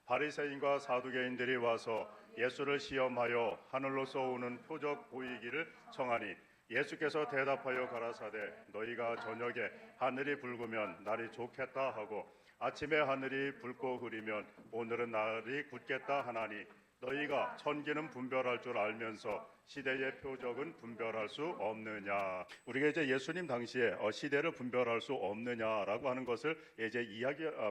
바리새인과 사두개인들이 와서 예수를 시험하여 하늘로서 오는 표적 보이기를 청하니 예수께서 대답하여 가라사대 너희가 저녁에 하늘이 붉으면 날이 좋겠다 하고 아침에 하늘이 붉고 흐리면 오늘은 날이 굳겠다 하나니 너희가 천기는 분별할 줄 알면서 시대의 표적은 분별할 수 없느냐. 우리가 이제 예수님 당시에 시대를 분별할 수 없느냐라고 하는 것을 이제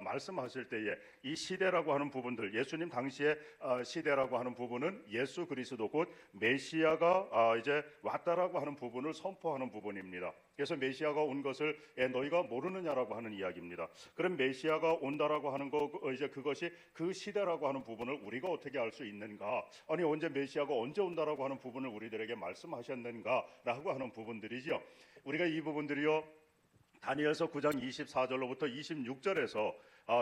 말씀하실 때에 이 시대라고 하는 부분들, 예수님 당시에 시대라고 하는 부분은 예수 그리스도 곧 메시아가 이제 왔다라고 하는 부분을 선포하는 부분입니다. 그래서 메시아가 온 것을 너희가 모르느냐라고 하는 이야기입니다. 그럼 메시아가 온다라고 하는 거 이제 그것이 그 시대라고 하는 부분을 우리가 어떻게 알 수 있는가? 아니 언제 메시아가 언제 온다라고 하는 부분을 우리들에게 말씀하셨는가라고 하는 부분들이죠. 우리가 이 부분들이요 다니엘서 9장 24절로부터 26절에서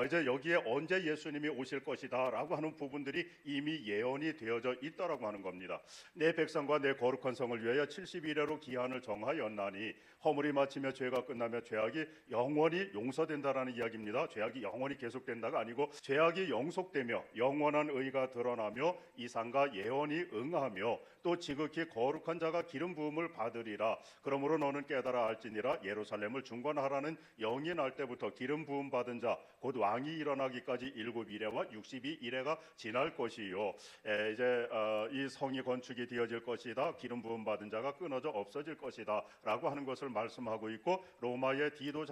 이제 여기에 언제 예수님이 오실 것이다라고 하는 부분들이 이미 예언이 되어져 있다라고 하는 겁니다. 내 백성과 내 거룩한 성을 위하여 70일에로 기한을 정하였나니 허물이 마치며 죄가 끝나며 죄악이 영원히 용서된다라는 이야기입니다. 죄악이 영원히 계속된다가 아니고 죄악이 영속되며 영원한 의가 드러나며 이상과 예언이 응하며 또 지극히 거룩한 자가 기름 부음을 받으리라. 그러므로 너는 깨달아 알지니라 예루살렘을 중건하라는 영이 날 때부터 기름 부음 받은 자 곧 왕이 일어나기까지 7이래와 62이래가 지날 것이요. 이제 이 성이 건축이 되어질 것이다. 기름 부음 받은 자가 끊어져 없어질 것이다라고 하는 것을 말씀하고 있고 로마의 디도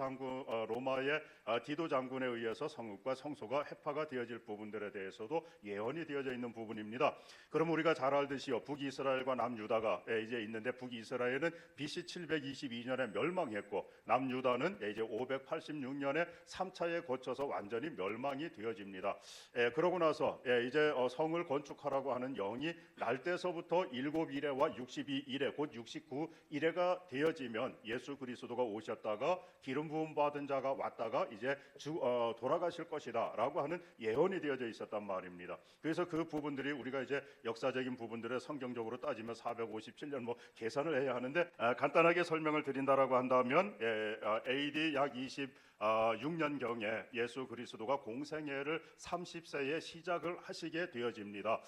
장군에 의해서 성읍과 성소가 해파가 되어질 부분들에 대해서도 예언이 되어져 있는 부분입니다. 그럼 우리가 잘 알듯이요 북이스라엘과 남유다가 이제 있는데 북이스라엘은 BC 722년에 멸망했고 남유다는 이제 586년에 3차에 거쳐서 완전히 멸망이 되어집니다. 그러고 나서 이제 성을 건축하라고 하는 영이 날 때서부터 7이래와 62이래 곧 69이래가 되어지면 예수 그리스도가 오셨다가 기름 부음 받은 자가 왔다가 이제 돌아가실 것이다라고 하는 예언이 되어져 있었단 말입니다. 그래서 그 부분들이 우리가 이제 역사적인 부분들을 성경적으로 따지면 457년 뭐 계산을 해야 하는데 간단하게 설명을 드린다라고 한다면 AD 약 26년경에 예수 그리스도가 공생애를 30세에 시작을 하시게 되어집니다.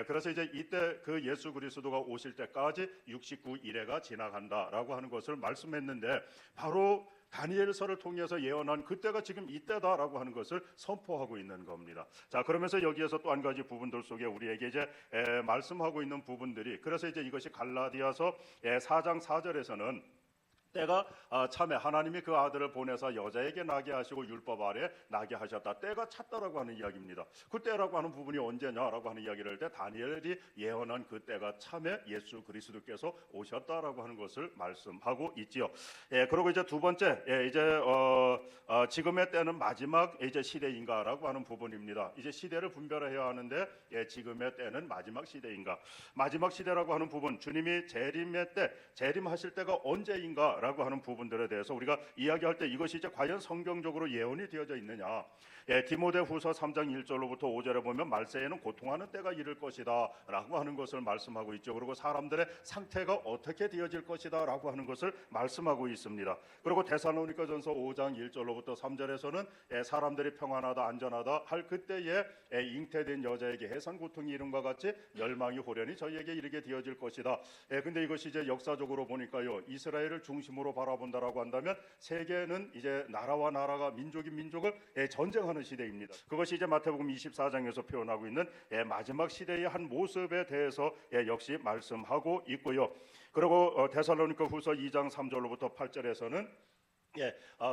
그래서 이제 이때 그 예수 그리스도가 오실 때까지 69일회가 지나간다라고 하는 것을 말씀했는데 바로 다니엘서를 통해서 예언한 그때가 지금 이때다라고 하는 것을 선포하고 있는 겁니다. 자, 그러면서 여기에서 또 한 가지 부분들 속에 우리에게 이제 말씀하고 있는 부분들이 그래서 이제 이것이 갈라디아서 4장 4절에서는 때가 참에 하나님이 그 아들을 보내서 여자에게 나게 하시고 율법 아래 나게 하셨다. 때가 찼다라고 하는 이야기입니다. 그 때라고 하는 부분이 언제냐라고 하는 이야기를 할 때 다니엘이 예언한 그 때가 참에 예수 그리스도께서 오셨다라고 하는 것을 말씀하고 있지요. 그리고 이제 두 번째 이제 지금의 때는 마지막 이제 시대인가라고 하는 부분입니다. 이제 시대를 분별해야 하는데 지금의 때는 마지막 시대인가? 마지막 시대라고 하는 부분 주님이 재림의 때 재림하실 때가 언제인가? 라고 하는 부분들에 대해서 우리가 이야기할 때 이것이 이제 과연 성경적으로 예언이 되어져 있느냐. 디모데후서 3장 1절로부터 5절에 보면 말세에는 고통하는 때가 이를 것이다 라고 하는 것을 말씀하고 있죠. 그리고 사람들의 상태가 어떻게 되어질 것이다 라고 하는 것을 말씀하고 있습니다. 그리고 데살로니가전서 5장 1절로부터 3절에서는 사람들이 평안하다 안전하다 할 그때에 잉태된 여자에게 해산 고통이 이름과 같이 멸망이 호련히 저희에게 이르게 되어질 것이다. 근데 이것이 이제 역사적으로 보니까요 이스라엘을 중심으로 바라본다라고 한다면 세계는 이제 나라와 나라가 민족이 민족을 전쟁하는 시대입니다. 그것이 이제 마태복음 24장에서 표현하고 있는 마지막 시대의 한 모습에 대해서 역시 말씀하고 있고요. 그리고 데살로니가 후서 2장 3절로부터 8절에서는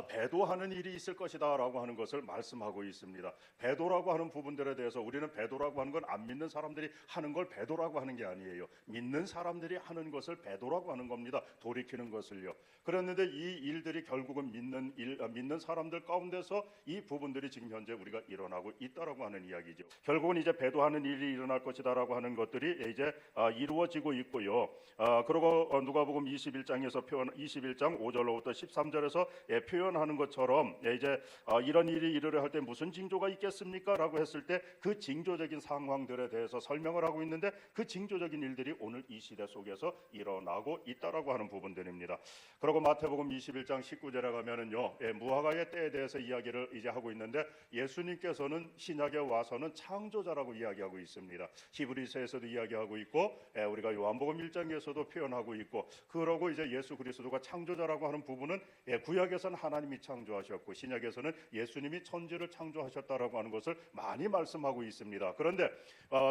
배도하는 일이 있을 것이다 라고 하는 것을 말씀하고 있습니다. 배도라고 하는 부분들에 대해서 우리는 배도라고 하는 건 안 믿는 사람들이 하는 걸 배도라고 하는 게 아니에요. 믿는 사람들이 하는 것을 배도라고 하는 겁니다. 돌이키는 것을요. 그랬는데 이 일들이 결국은 믿는 사람들 가운데서 이 부분들이 지금 현재 우리가 일어나고 있다라고 하는 이야기죠. 결국은 이제 배도하는 일이 일어날 것이다라고 하는 것들이 이제 이루어지고 있고요. 그리고 누가복음 21장에서 21장 5절로부터 13절에서 표현하는 것처럼 이제 이런 일이 이르려 할 때 무슨 징조가 있겠습니까?라고 했을 때 그 징조적인 상황들에 대해서 설명을 하고 있는데 그 징조적인 일들이 오늘 이 시대 속에서 일어나고 있다라고 하는 부분들입니다. 그리고 마태복음 21장 19절에 가면은요, 무화과의 때에 대해서 이야기를 이제 하고 있는데 예수님께서는 신약에 와서는 창조자라고 이야기하고 있습니다. 히브리서에서도 이야기하고 있고 우리가 요한복음 1장에서도 표현하고 있고, 그러고 이제 예수 그리스도가 창조자라고 하는 부분은 구약에서는 하나님이 창조하셨고 신약에서는 예수님이 천지를 창조하셨다라고 하는 것을 많이 말씀하고 있습니다. 그런데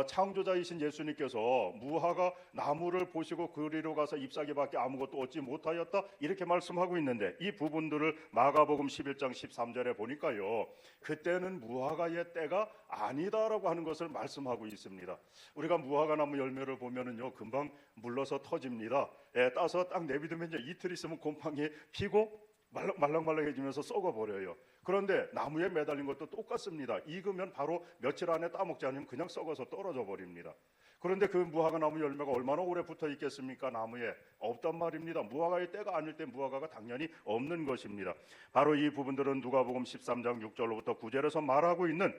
창조자이신 예수님께서 무화과 나무를 보시고 그리로 가서 잎사귀밖에 아무것도 얻지 못하였다 이렇게 말씀하고 있는데, 이 부분들을 마가복음 11장 13절에 보니까요, 그때는 무화과의 때가 아니다라고 하는 것을 말씀하고 있습니다. 우리가 무화과 나무 열매를 보면은요, 금방 물러서 터집니다. 따서 딱 내비두면 이제 이틀 있으면 곰팡이 피고 말랑말랑해지면서 썩어버려요. 그런데 나무에 매달린 것도 똑같습니다. 익으면 바로 며칠 안에 따먹지 않으면 그냥 썩어서 떨어져 버립니다. 그런데 그 무화과 나무 열매가 얼마나 오래 붙어 있겠습니까? 나무에 없단 말입니다. 무화과의 때가 아닐 때 무화과가 당연히 없는 것입니다. 바로 이 부분들은 누가복음 13장 6절로부터 9절에서 말하고 있는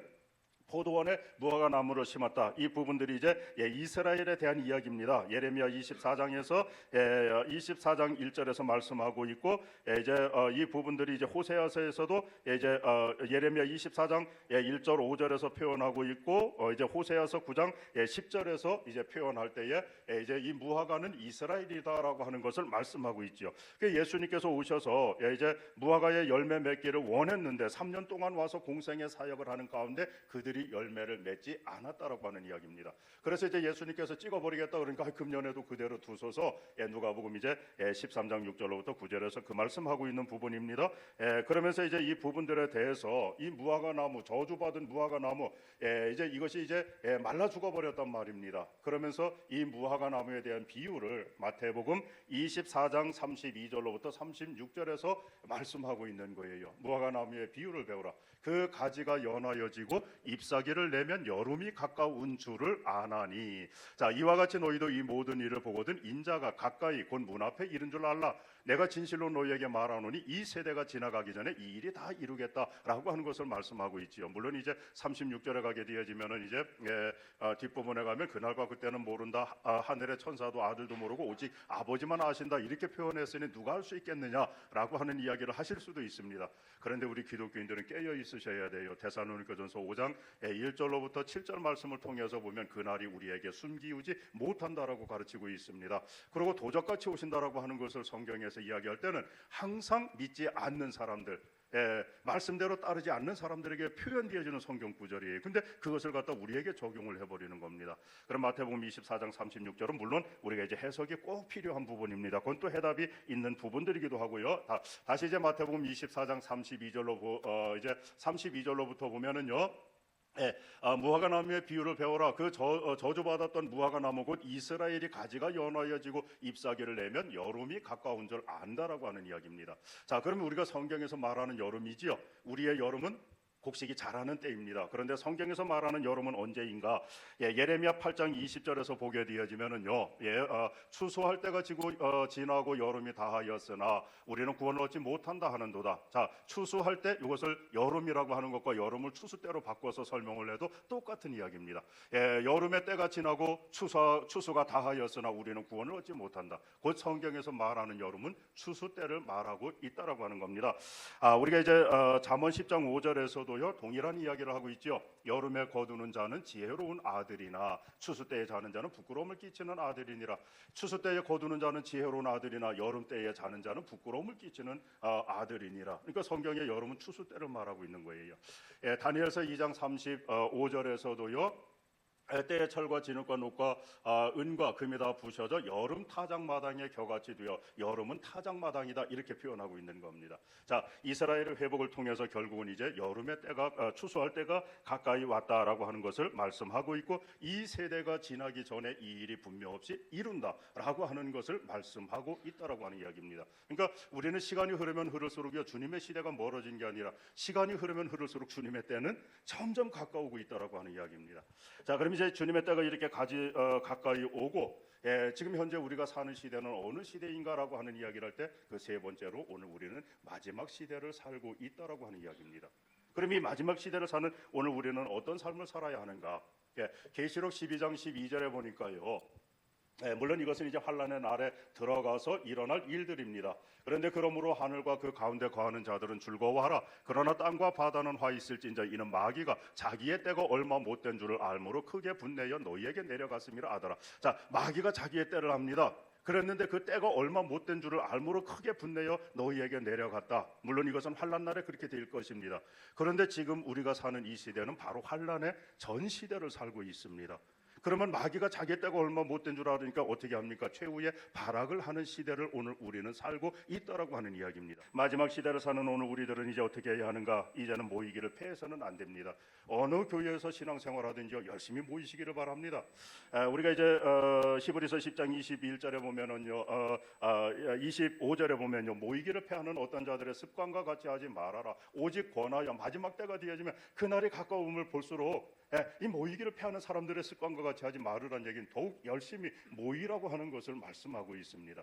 포도원에 무화과 나무를 심었다. 이 부분들이 이제 이스라엘에 대한 이야기입니다. 예레미야 24장에서 24장 1절에서 말씀하고 있고, 이제 이 부분들이 이제 호세아서에서도 이제 예레미야 24장 1절 5절에서 표현하고 있고, 이제 호세아서 9장 10절에서 이제 표현할 때에 이제 이 무화과는 이스라엘이다라고 하는 것을 말씀하고 있죠. 그 예수님께서 오셔서 이제 무화과의 열매 맺기를 원했는데 3년 동안 와서 공생의 사역을 하는 가운데 그들이 열매를 맺지 않았다라고 하는 이야기입니다. 그래서 이제 예수님께서 찍어버리겠다 그러니까 금년에도 그대로 두소서, 누가복음 이제 13장 6절로부터 9절에서 그 말씀하고 있는 부분입니다. 그러면서 이제 이 부분들에 대해서 이 무화과 나무, 저주받은 무화과 나무, 이제 이것이 이제 말라 죽어버렸단 말입니다. 그러면서 이 무화과 나무에 대한 비유를 마태복음 24장 32절로부터 36절에서 말씀하고 있는 거예요. 무화과 나무의 비유를 배우라. 그 가지가 연하여지고 잎사귀를 내면 여름이 가까운 줄을 아나니. 자, 이와 같이 너희도 이 모든 일을 보거든 인자가 가까이 곧 문 앞에 이른 줄 알라. 내가 진실로 너희에게 말하노니 이 세대가 지나가기 전에 이 일이 다 이루겠다라고 하는 것을 말씀하고 있지요. 물론 이제 36절에 가게 되어지면은 이제 뒷부분에 가면 그날과 그때는 모른다. 하늘의 천사도 아들도 모르고 오직 아버지만 아신다. 이렇게 표현했으니 누가 할 수 있겠느냐라고 하는 이야기를 하실 수도 있습니다. 그런데 우리 기독교인들은 깨어 있으셔야 돼요. 데살로니가전서 5장 1절로부터 7절 말씀을 통해서 보면 그날이 우리에게 숨기우지 못한다라고 가르치고 있습니다. 그리고 도적같이 오신다라고 하는 것을 성경에서 이야기할 때는 항상 믿지 않는 사람들, 말씀대로 따르지 않는 사람들에게 표현되어지는 성경 구절이에요. 근데 그것을 갖다 우리에게 적용을 해버리는 겁니다. 그럼 마태복음 24장 36절은 물론 우리가 이제 해석이 꼭 필요한 부분입니다. 그건 또 해답이 있는 부분들이기도 하고요. 다시 이제 마태복음 24장 32절로 이제 32절로부터 보면은요. 무화과 나무의 비유를 배워라. 그 저주받았던 무화과 나무 곧 이스라엘이 가지가 연하여지고 잎사귀를 내면 여름이 가까운 줄 안다라고 하는 이야기입니다. 자, 그러면 우리가 성경에서 말하는 여름이지요. 우리의 여름은 곡식이 자라는 때입니다. 그런데 성경에서 말하는 여름은 언제인가? 예레미야 8장 20절에서 보게 되어지면은요, 추수할 때가 지나고 여름이 다하였으나 우리는 구원을 얻지 못한다 하는도다. 자, 추수할 때 이것을 여름이라고 하는 것과 여름을 추수 때로 바꿔서 설명을 해도 똑같은 이야기입니다. 여름의 때가 지나고 추수가 다하였으나 우리는 구원을 얻지 못한다. 곧 성경에서 말하는 여름은 추수 때를 말하고 있다라고 하는 겁니다. 우리가 이제 잠언 10장 5절에서도 동일한 이야기를 하고 있죠. 여름에 거두는 자는 지혜로운 아들이나 추수 때에 자는 자는 부끄러움을 끼치는 아들이니라. 추수 때에 거두는 자는 지혜로운 아들이나 여름 때에 자는 자는 부끄러움을 끼치는 아들이니라. 그러니까 성경의 여름은 추수 때를 말하고 있는 거예요. 다니엘서 2장 35절에서도요. 때에 철과 진흙과 녹과 은과 금이 다 부셔져 여름 타작마당에 겨같이 되어 여름은 타작마당이다 이렇게 표현하고 있는 겁니다. 자, 이스라엘의 회복을 통해서 결국은 이제 여름의 때가 추수할 때가 가까이 왔다라고 하는 것을 말씀하고 있고, 이 세대가 지나기 전에 이 일이 분명 없이 이룬다라고 하는 것을 말씀하고 있다라고 하는 이야기입니다. 그러니까 우리는 시간이 흐르면 흐를수록요, 주님의 시대가 멀어진 게 아니라 시간이 흐르면 흐를수록 주님의 때는 점점 가까우고 있다라고 하는 이야기입니다. 자, 그럼 이제 이제 주님의 때가 이렇게 가까이 오고 지금 현재 우리가 사는 시대는 어느 시대인가라고 하는 이야기를 할 때 그 세 번째로 오늘 우리는 마지막 시대를 살고 있다라고 하는 이야기입니다. 그럼 이 마지막 시대를 사는 오늘 우리는 어떤 삶을 살아야 하는가? 계시록 12장 12절에 보니까요. 물론 이것은 이제 환란의 날에 들어가서 일어날 일들입니다. 그런데 그러므로 하늘과 그 가운데 거하는 자들은 즐거워하라. 그러나 땅과 바다는 화 있을진저 이는 마귀가 자기의 때가 얼마 못된 줄을 알므로 크게 분내어 너희에게 내려갔음이라 하더라. 자, 마귀가 자기의 때를 압니다. 그랬는데 그 때가 얼마 못된 줄을 알므로 크게 분내어 너희에게 내려갔다. 물론 이것은 환란 날에 그렇게 될 것입니다. 그런데 지금 우리가 사는 이 시대는 바로 환란의 전 시대를 살고 있습니다. 그러면 마귀가 자기 때가 얼마 못된 줄 알으니까 어떻게 합니까? 최후의 발악을 하는 시대를 오늘 우리는 살고 있다라고 하는 이야기입니다. 마지막 시대를 사는 오늘 우리들은 이제 어떻게 해야 하는가? 이제는 모이기를 패해서는 안 됩니다. 어느 교회에서 신앙생활하든지요 열심히 모이시기를 바랍니다. 우리가 이제 히브리서 10장 21절에 보면은요 25절에 보면요 모이기를 패하는 어떤 자들의 습관과 같이 하지 말아라. 오직 권하여 마지막 때가 되어지면 그날이 가까움을 볼수록 이 모이기를 패하는 사람들의 습관과 같이 하지 말으라는 얘기는 더욱 열심히 모이라고 하는 것을 말씀하고 있습니다.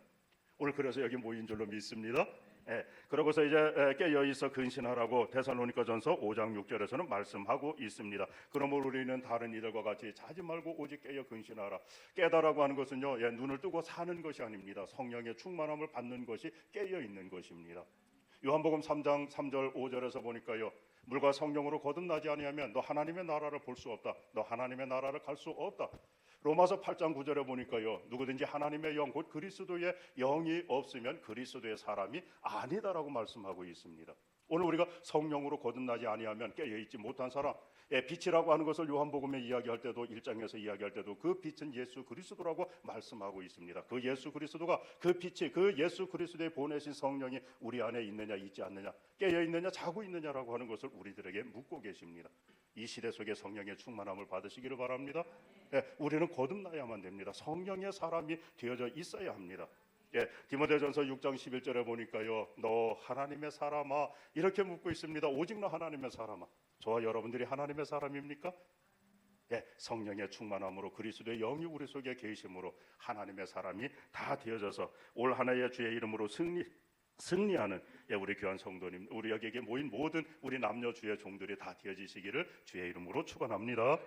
오늘 그래서 여기 모인 줄로 믿습니다. 그러고서 이제 깨어 있어 근신하라고 데살로니가전서 5장 6절에서는 말씀하고 있습니다. 그러므로 우리는 다른 이들과 같이 자지 말고 오직 깨어 근신하라. 깨다라고 하는 것은요 눈을 뜨고 사는 것이 아닙니다. 성령의 충만함을 받는 것이 깨어 있는 것입니다. 요한복음 3장 3절 5절에서 보니까요 물과 성령으로 거듭나지 아니하면 너 하나님의 나라를 볼 수 없다. 너 하나님의 나라를 갈 수 없다. 로마서 8장 9절에 보니까요 누구든지 하나님의 영 곧 그리스도의 영이 없으면 그리스도의 사람이 아니다라고 말씀하고 있습니다. 오늘 우리가 성령으로 거듭나지 아니하면 깨어있지 못한 사람, 빛이라고 하는 것을 요한복음에 이야기할 때도 1장에서 이야기할 때도 그 빛은 예수 그리스도라고 말씀하고 있습니다. 그 예수 그리스도가 그 빛이 그 예수 그리스도의 보내신 성령이 우리 안에 있느냐 있지 않느냐, 깨어있느냐 자고 있느냐라고 하는 것을 우리들에게 묻고 계십니다. 이 시대 속에 성령의 충만함을 받으시기를 바랍니다. 우리는 거듭나야만 됩니다. 성령의 사람이 되어져 있어야 합니다. 디모데전서 6장 11절에 보니까요 너 하나님의 사람아 이렇게 묻고 있습니다. 오직 너 하나님의 사람아. 저와 여러분들이 하나님의 사람입니까? 성령의 충만함으로 그리스도의 영이 우리 속에 계심으로 하나님의 사람이 다 되어져서 올 한 해의 주의 이름으로 승리하는 우리 귀한 성도님, 우리 여기에 모인 모든 우리 남녀 주의 종들이 다 되어지시기를 주의 이름으로 축원합니다.